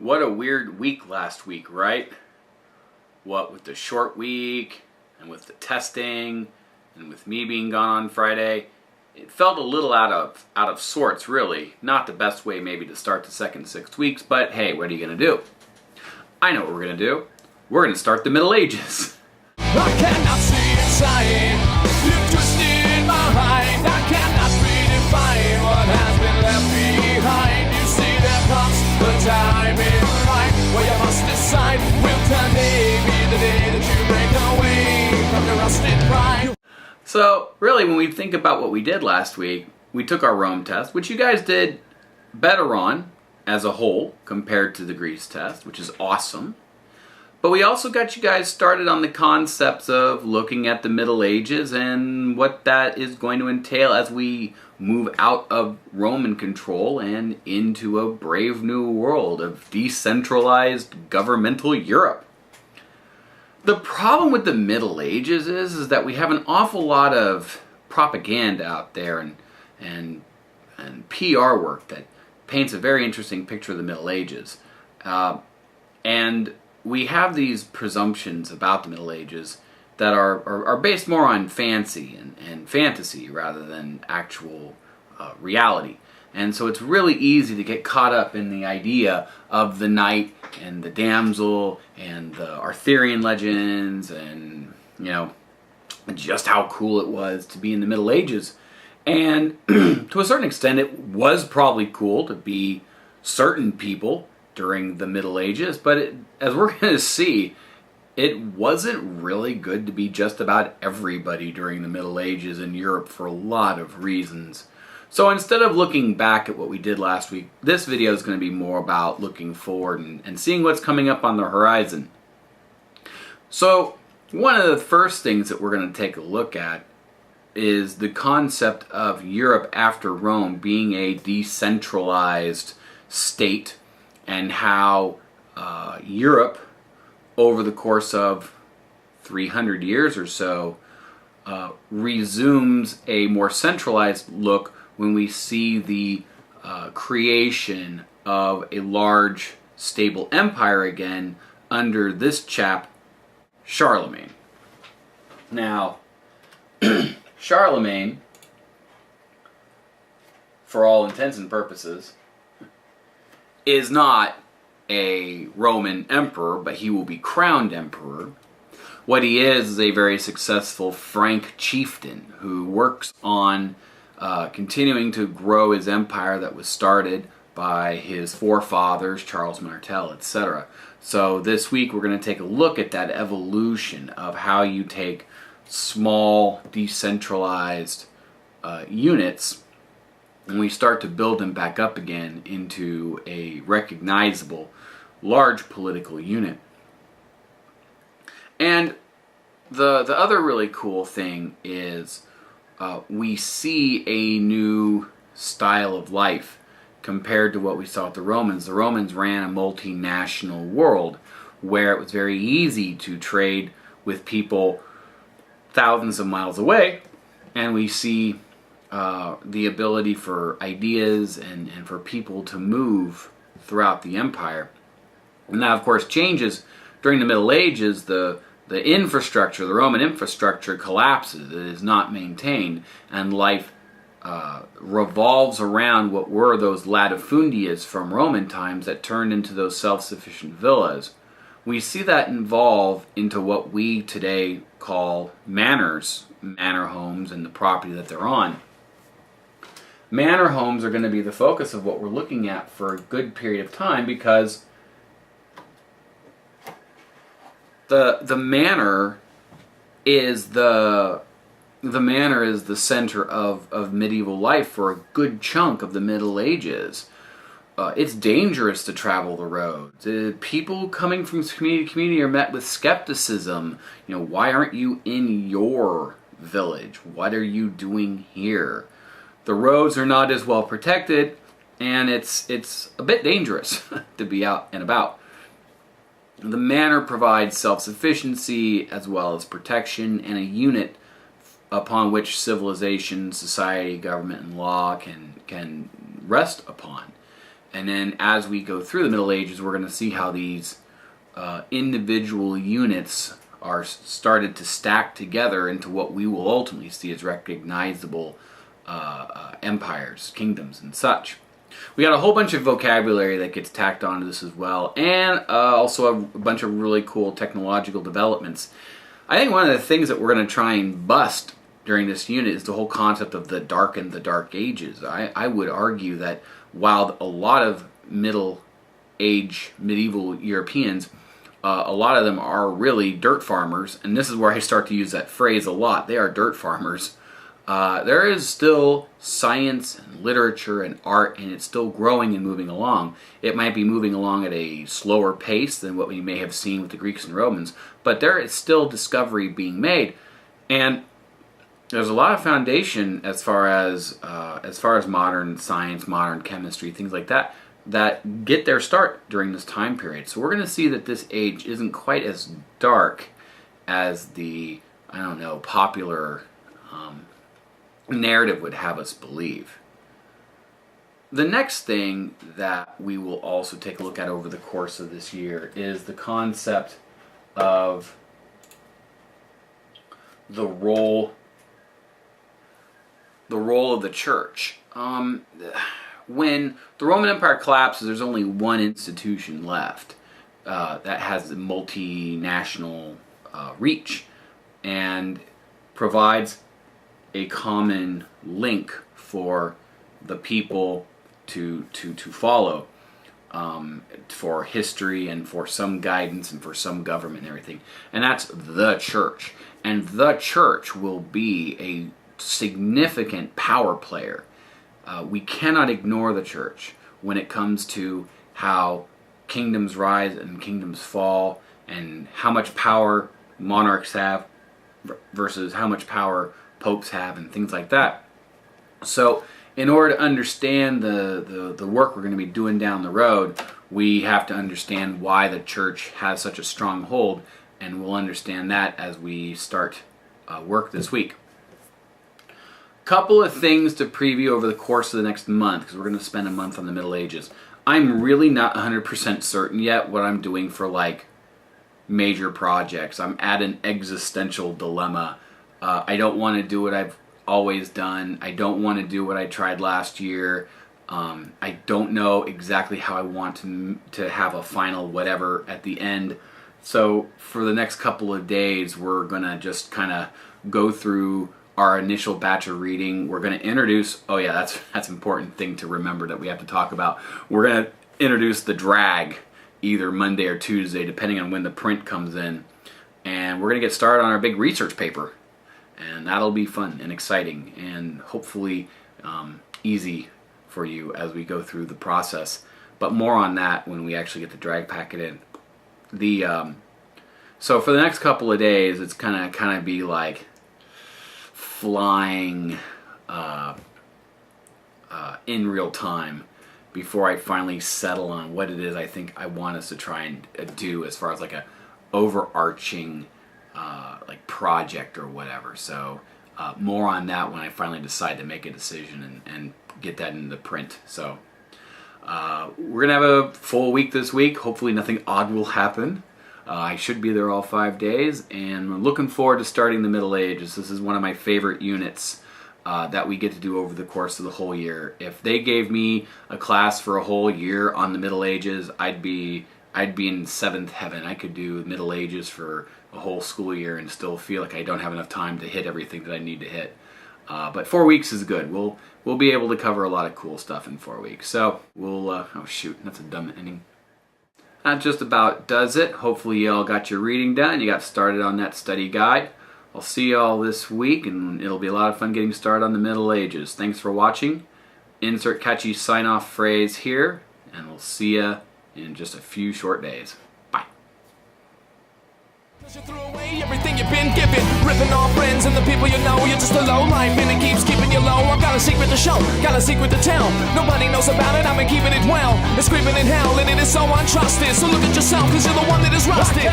What a weird week last week, right? What with the short week and with the testing and with me being gone on Friday, it felt a little out of sorts, really. Not the best way maybe to start the second 6 weeks, but hey, what are you going to do? I know what we're going to do. We're going to start the Middle Ages. I cannot see inside. You're twisted behind. I cannot redefine what has been left behind. You see, there comes the time in life where you must decide. Will today be the day that you break away from your rusted pride? So, really, when we think about what we did last week, we took our Rome test, which you guys did better on as a whole compared to the Greece test, which is awesome. But we also got you guys started on the concepts of looking at the Middle Ages and what that is going to entail as we move out of Roman control and into a brave new world of decentralized governmental Europe. The problem with the Middle Ages is that we have an awful lot of propaganda out there and PR work that paints a very interesting picture of the Middle Ages. And we have these presumptions about the Middle Ages that are based more on fancy and fantasy rather than actual reality. And so it's really easy to get caught up in the idea of the knight and the damsel and the Arthurian legends and, just how cool it was to be in the Middle Ages. And to a certain extent, it was probably cool to be certain people during the Middle Ages, but as we're going to see, it wasn't really good to be just about everybody during the Middle Ages in Europe for a lot of reasons. So instead of looking back at what we did last week, this video is going to be more about looking forward and seeing what's coming up on the horizon. So one of the first things that we're going to take a look at is the concept of Europe after Rome being a decentralized state, and how Europe, over the course of 300 years or so, resumes a more centralized look when we see the creation of a large, stable empire again under this chap, Charlemagne. Now, Charlemagne, for all intents and purposes, is not a Roman emperor, but he will be crowned emperor. What he is a very successful Frank chieftain who works on continuing to grow his empire that was started by his forefathers, Charles Martel, etc. So this week we're going to take a look at that evolution of how you take small, decentralized units and we start to build them back up again into a recognizable, large political unit. And the other really cool thing is we see a new style of life compared to what we saw with the Romans. The Romans ran a multinational world where it was very easy to trade with people thousands of miles away, and we see the ability for ideas and for people to move throughout the empire. And that, of course, changes during the Middle Ages. The infrastructure, the Roman infrastructure, collapses. It is not maintained, and life revolves around what were those latifundias from Roman times that turned into those self-sufficient villas. We see that evolve into what we today call manors, manor homes, and the property that they're on. Manor homes are going to be the focus of what we're looking at for a good period of time, because the manor is the center of medieval life for a good chunk of the Middle Ages. It's dangerous to travel the roads. People coming from community to community are met with skepticism. Why aren't you in your village? What are you doing here? The roads are not as well protected, and it's a bit dangerous to be out and about. The manor provides self-sufficiency as well as protection and a unit upon which civilization, society, government, and law can rest upon. And then as we go through the Middle Ages, we're going to see how these individual units are started to stack together into what we will ultimately see as recognizable empires, kingdoms, and such. We got a whole bunch of vocabulary that gets tacked onto this as well, and also a bunch of really cool technological developments. I think one of the things that we're going to try and bust during this unit is the whole concept of the Dark and the Dark Ages. I would argue that while a lot of medieval Europeans, a lot of them are really dirt farmers, and this is where I start to use that phrase a lot. They are dirt farmers. There is still science and literature and art, and it's still growing and moving along. It might be moving along at a slower pace than what we may have seen with the Greeks and Romans, but there is still discovery being made, and there's a lot of foundation as far as modern science, modern chemistry, things like that, that get their start during this time period. So we're going to see that this age isn't quite as dark as the, popular narrative would have us believe. The next thing that we will also take a look at over the course of this year is the concept of the role of the church. When the Roman Empire collapses, there's only one institution left that has a multinational reach and provides a common link for the people to follow, for history and for some guidance and for some government and everything. And that's the church. And the church will be a significant power player. We cannot ignore the church when it comes to how kingdoms rise and kingdoms fall, and how much power monarchs have versus how much power popes have, and things like that. So in order to understand the work we're going to be doing down the road, we have to understand why the church has such a strong hold, and we'll understand that as we start work this week. Couple of things to preview over the course of the next month, because we're going to spend a month on the Middle Ages. I'm really not 100% certain yet what I'm doing for major projects. I'm at an existential dilemma. I don't want to do what I've always done. I don't want to do what I tried last year. I don't know exactly how I want to have a final whatever at the end. So for the next couple of days, we're going to just kind of go through our initial batch of reading. We're going to introduce, that's an important thing to remember that we have to talk about. We're going to introduce the drag either Monday or Tuesday, depending on when the print comes in. And we're going to get started on our big research paper. And that'll be fun and exciting and hopefully easy for you as we go through the process. But more on that when we actually get the drag packet in. So for the next couple of days, it's kind of be like flying in real time before I finally settle on what it is I think I want us to try and do as far as a overarching project or whatever. So more on that when I finally decide to make a decision and get that into print. So we're gonna have a full week this week. Hopefully nothing odd will happen. I should be there all 5 days, and I'm looking forward to starting the Middle Ages. This is one of my favorite units that we get to do over the course of the whole year. If they gave me a class for a whole year on the Middle Ages, I'd be in seventh heaven. I could do Middle Ages for a whole school year and still feel like I don't have enough time to hit everything that I need to hit. But 4 weeks is good. We'll be able to cover a lot of cool stuff in 4 weeks. So we'll, oh shoot, that's a dumb ending. That just about does it. Hopefully you all got your reading done. You got started on that study guide. I'll see you all this week, and it'll be a lot of fun getting started on the Middle Ages. Thanks for watching. Insert catchy sign-off phrase here, and we'll see you in just a few short days. Bye. You threw away everything you've been given, ripping off friends and the people you know. You're just a low life and it keeps keeping you low. I've got a secret to show, got a secret to tell. Nobody knows about it, I've been keeping it well. It's screaming in hell and it is so untrusted. So look at yourself, cause you're the one that is rusted.